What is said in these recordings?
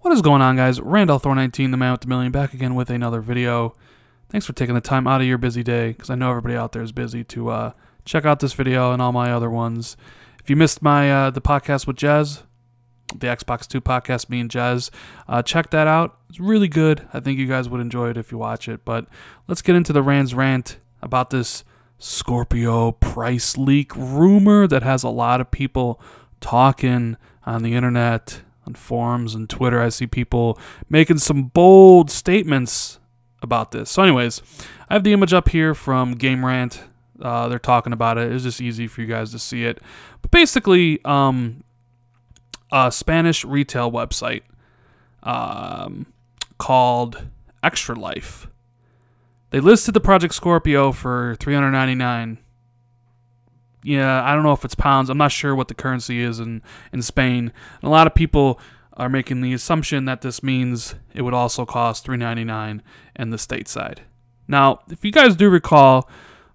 What is going on, guys? Randall Thor 19, the man with the million, back again with another video. Thanks for taking the time out of your busy day, because I know everybody out there is busy, to check out this video and all my other ones. If you missed my the podcast with Jez, the Xbox 2 podcast, me and Jez, check that out. It's really good. I think you guys would enjoy it if you watch it. But let's get into the Rand's rant about this Scorpio price leak rumor that has a lot of people talking on the internet, on forums and Twitter. I see people making some bold statements about this. So anyways, I have the image up here from Game Rant. They're talking about it. It's just easy for you guys to see it. But basically, a Spanish retail website called Extra Life. They listed the Project Scorpio for $399. Yeah, I don't know if it's pounds. I'm not sure what the currency is in Spain. And a lot of people are making the assumption that this means it would also cost $399 in the stateside. Now, if you guys do recall,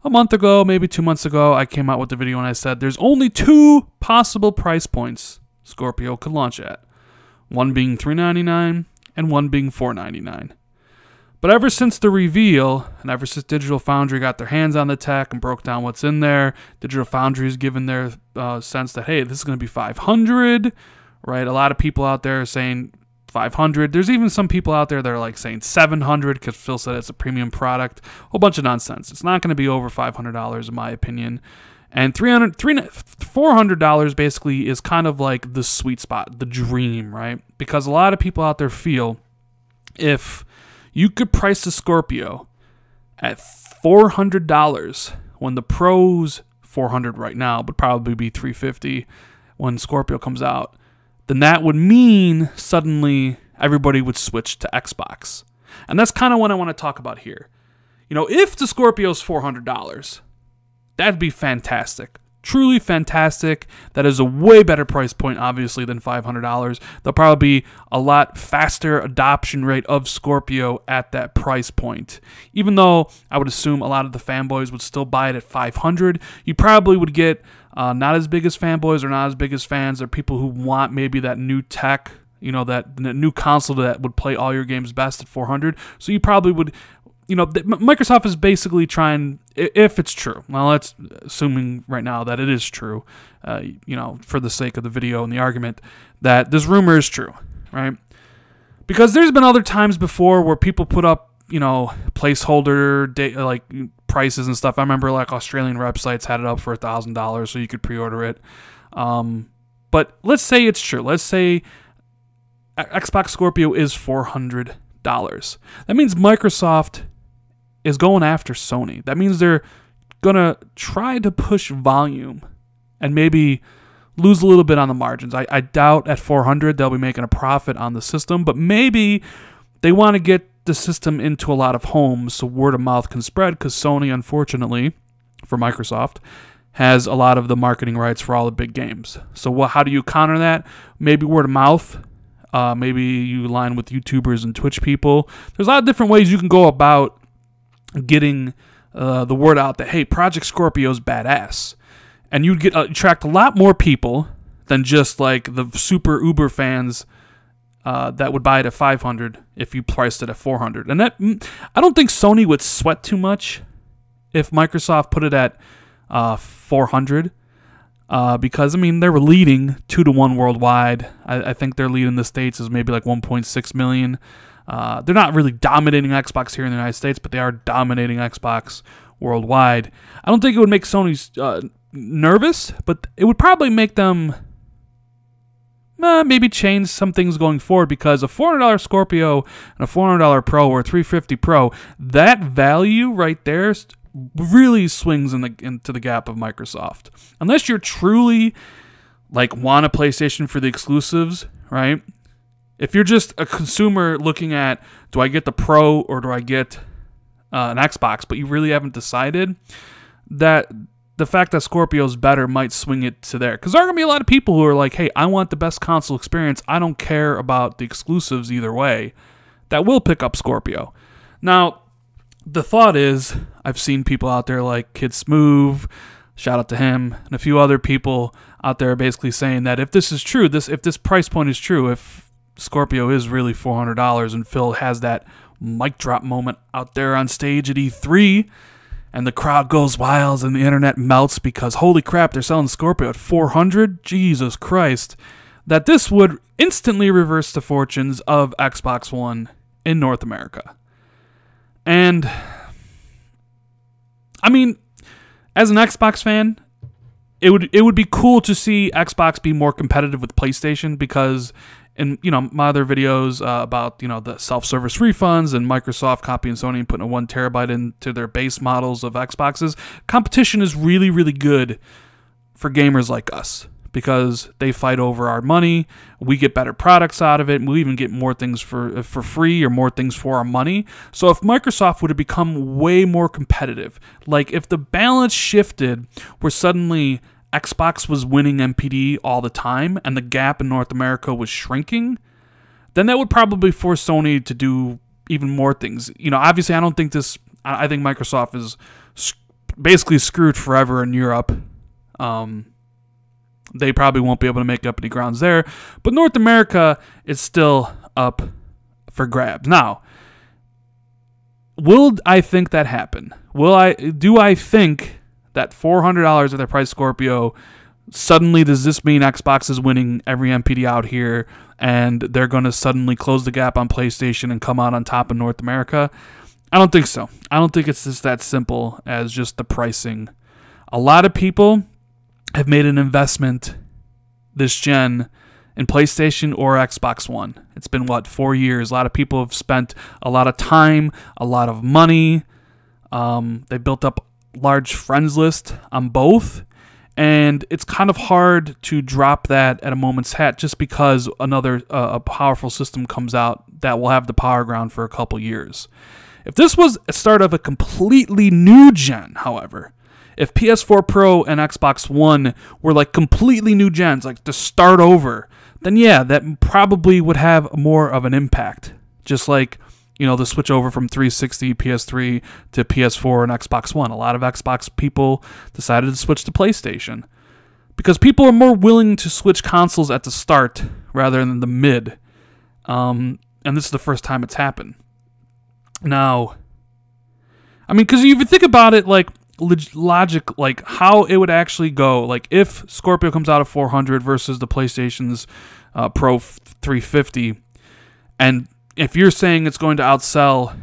a month ago, maybe 2 months ago, I came out with the video and I said there's only two possible price points Scorpio could launch at. One being $399 and one being $499. But ever since the reveal, and ever since Digital Foundry got their hands on the tech and broke down what's in there, Digital Foundry has given their sense that, hey, this is going to be $500, right? A lot of people out there are saying $500. There's even some people out there that are like saying $700 because Phil said it's a premium product. A whole bunch of nonsense. It's not going to be over $500 in my opinion. And $400 basically is kind of like the sweet spot, the dream, right? Because a lot of people out there feel if you could price the Scorpio at $400 when the Pro's $400 right now, but probably be $350 when Scorpio comes out, then that would mean suddenly everybody would switch to Xbox. And that's kind of what I want to talk about here. You know, if the Scorpio's $400, that'd be fantastic. Truly fantastic. That is a way better price point, obviously, than $500. There'll probably be a lot faster adoption rate of Scorpio at that price point. Even though I would assume a lot of the fanboys would still buy it at $500, you probably would get not as big as fanboys or not as big as fans, or people who want maybe that new tech, you know, that new console that would play all your games best at $400. So you probably would, you know, Microsoft is basically trying, if it's true, well, let's assuming right now that it is true, you know, for the sake of the video and the argument, that this rumor is true, right? Because there's been other times before where people put up, you know, placeholder like prices and stuff. I remember like Australian websites had it up for $1,000 so you could pre-order it. But let's say it's true. Let's say Xbox Scorpio is $400. That means Microsoft is going after Sony. That means they're going to try to push volume and maybe lose a little bit on the margins. I doubt at $400 they'll be making a profit on the system, but maybe they want to get the system into a lot of homes so word of mouth can spread, because Sony, unfortunately, for Microsoft, has a lot of the marketing rights for all the big games. So how do you counter that? Maybe word of mouth. Maybe you align with YouTubers and Twitch people. There's a lot of different ways you can go about getting the word out that, hey, Project Scorpio is badass. And you'd get attract a lot more people than just like the super uber fans that would buy it at $500 if you priced it at $400. And that, I don't think Sony would sweat too much if Microsoft put it at $400. Because, I mean, they were leading 2-to-1 worldwide. I think they're leading the States is maybe like 1.6 million. They're not really dominating Xbox here in the United States, but they are dominating Xbox worldwide. I don't think it would make Sony nervous, but it would probably make them maybe change some things going forward, because a $400 Scorpio and a $400 Pro or a $350 Pro, that value right there really swings into the gap of Microsoft. Unless you're truly like want a PlayStation for the exclusives, right? If you're just a consumer looking at, do I get the Pro or do I get an Xbox, but you really haven't decided, that the fact that Scorpio is better might swing it to there. Because there are going to be a lot of people who are like, hey, I want the best console experience. I don't care about the exclusives either way. That will pick up Scorpio. Now, the thought is, I've seen people out there like Kid Smooth, shout out to him, and a few other people out there basically saying that if this is true, if this price point is true, if Scorpio is really $400, and Phil has that mic drop moment out there on stage at E3, and the crowd goes wild and the internet melts because holy crap, they're selling Scorpio at $400. Jesus Christ. That this would instantly reverse the fortunes of Xbox One in North America. And I mean, as an Xbox fan, it would be cool to see Xbox be more competitive with PlayStation, because in my other videos about the self-service refunds and Microsoft copying Sony and putting a 1 terabyte into their base models of Xboxes, competition is really, really good for gamers like us, because they fight over our money. We get better products out of it, and we even get more things for free or more things for our money. So if Microsoft would have become way more competitive, like if the balance shifted where suddenly Xbox was winning NPD all the time and the gap in North America was shrinking, then that would probably force Sony to do even more things. Obviously I think Microsoft is basically screwed forever in Europe. They probably won't be able to make up any grounds there. But North America is still up for grabs. Now, will I think that happen? Do I think that $400 of their price Scorpio, suddenly does this mean Xbox is winning every NPD out here and they're going to suddenly close the gap on PlayStation and come out on top in North America? I don't think so. I don't think it's just that simple as just the pricing. A lot of people have made an investment this gen in PlayStation or Xbox One. It's been, 4 years? A lot of people have spent a lot of time, a lot of money. They built up large friends list on both, and it's kind of hard to drop that at a moment's hat just because another a powerful system comes out that will have the power ground for a couple years. If this was a start of a completely new gen, however, if PS4 Pro and Xbox One were like completely new gens, like to start over, then yeah, that probably would have more of an impact. Just like, the switch over from 360, PS3 to PS4 and Xbox One. A lot of Xbox people decided to switch to PlayStation because people are more willing to switch consoles at the start rather than the mid. And this is the first time it's happened. Now, I mean, because if you think about it, like, logic, like how it would actually go, like if Scorpio comes out at $400 versus the PlayStation's Pro 350, and if you're saying it's going to outsell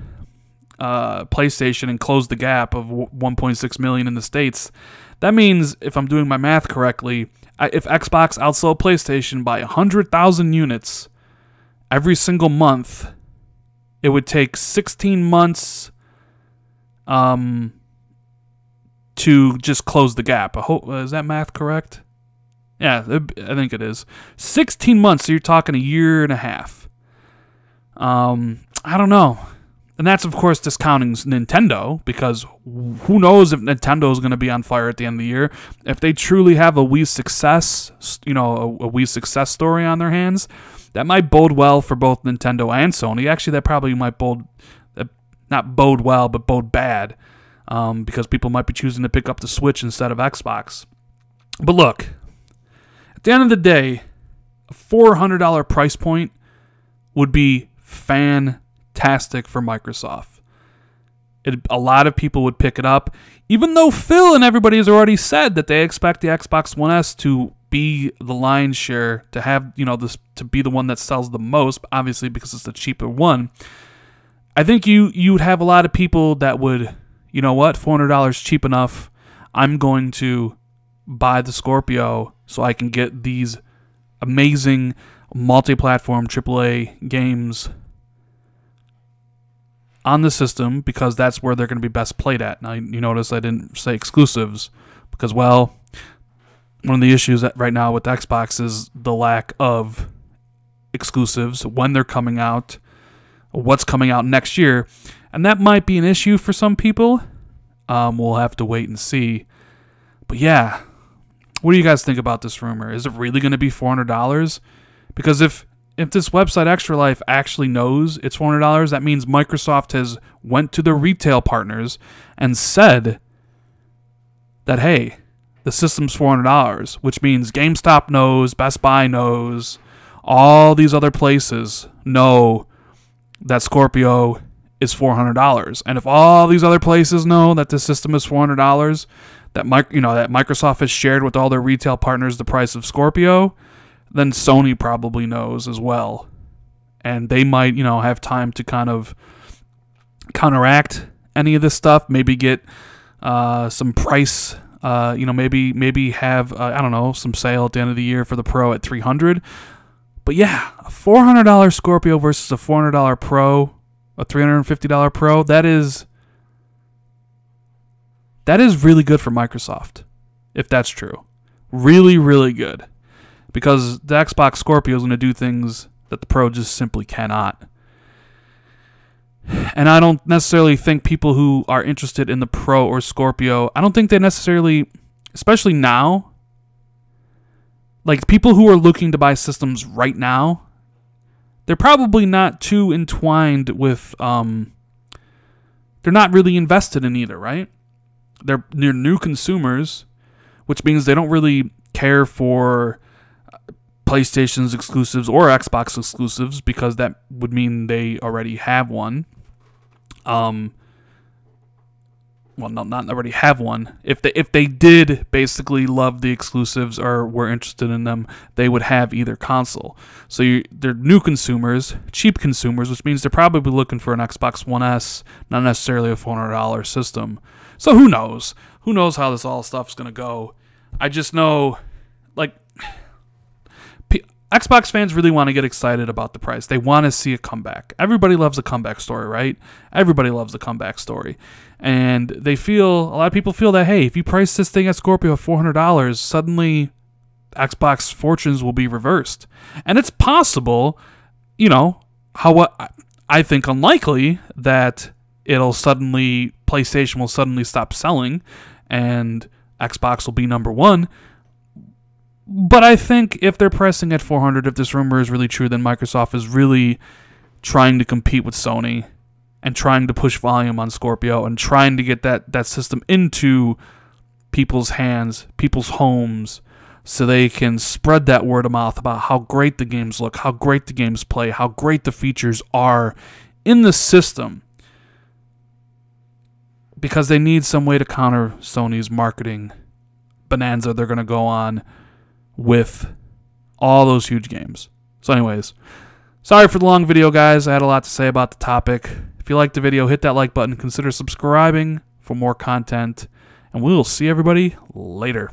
PlayStation and close the gap of 1.6 million in the States, that means, if I'm doing my math correctly, if Xbox outsold PlayStation by 100,000 units every single month, it would take 16 months to just close the gap. Is that math correct? Yeah, I think it is. 16 months, so you're talking a year and a half. I don't know. And that's, of course, discounting Nintendo, because who knows if Nintendo is going to be on fire at the end of the year. If they truly have a Wii success, a Wii success story on their hands, that might bode well for both Nintendo and Sony. Actually, that probably might not bode well, but bode bad, because people might be choosing to pick up the Switch instead of Xbox. But look, at the end of the day, a $400 price point would be fantastic for Microsoft. A lot of people would pick it up, even though Phil and everybody has already said that they expect the Xbox One S to be the lion's share, to have this to be the one that sells the most, obviously because it's the cheaper one. I think you'd have a lot of people that would, $400 cheap enough. I'm going to buy the Scorpio so I can get these amazing multi-platform AAA games on the system, because that's where they're going to be best played at. Now, you notice I didn't say exclusives, because, well, one of the issues right now with Xbox is the lack of exclusives, when they're coming out, what's coming out next year, and that might be an issue for some people. We'll have to wait and see. But yeah, what do you guys think about this rumor? Is it really going to be $400? Because if this website Extra Life actually knows it's $400, that means Microsoft has went to the retail partners and said that, hey, the system's $400, which means GameStop knows, Best Buy knows, all these other places know that Scorpio is $400. And if all these other places know that this system is $400, that that Microsoft has shared with all their retail partners the price of Scorpio, then Sony probably knows as well. And they might, have time to kind of counteract any of this stuff, maybe get some price, maybe have, some sale at the end of the year for the Pro at $300. But yeah, a $400 Scorpio versus a $400 Pro, a $350 Pro, that is really good for Microsoft, if that's true. Really, really good. Because the Xbox Scorpio is going to do things that the Pro just simply cannot. And I don't necessarily think people who are interested in the Pro or Scorpio, I don't think they necessarily, especially now, like people who are looking to buy systems right now, they're probably not too entwined with, they're not really invested in either, right? They're new consumers, which means they don't really care for PlayStation's exclusives or Xbox exclusives, because that would mean they already have one. Well, no, not already have one. If they did basically love the exclusives or were interested in them, they would have either console. So they're new consumers, cheap consumers, which means they're probably looking for an Xbox One S, not necessarily a $400 system. So who knows? Who knows how this all stuff's gonna go? I just know, like, Xbox fans really want to get excited about the price. They want to see a comeback. Everybody loves a comeback story, right? Everybody loves a comeback story. And a lot of people feel that, hey, if you price this thing at Scorpio at $400, suddenly Xbox fortunes will be reversed. And it's possible, I think unlikely that PlayStation will suddenly stop selling and Xbox will be number one. But I think if they're pressing at $400, if this rumor is really true, then Microsoft is really trying to compete with Sony and trying to push volume on Scorpio and trying to get that system into people's hands, people's homes, so they can spread that word of mouth about how great the games look, how great the games play, how great the features are in the system. Because they need some way to counter Sony's marketing bonanza they're going to go on with all those huge games. So anyways, sorry for the long video, guys. I had a lot to say about the topic. If you liked the video, hit that like button. Consider subscribing for more content. And we will see everybody later.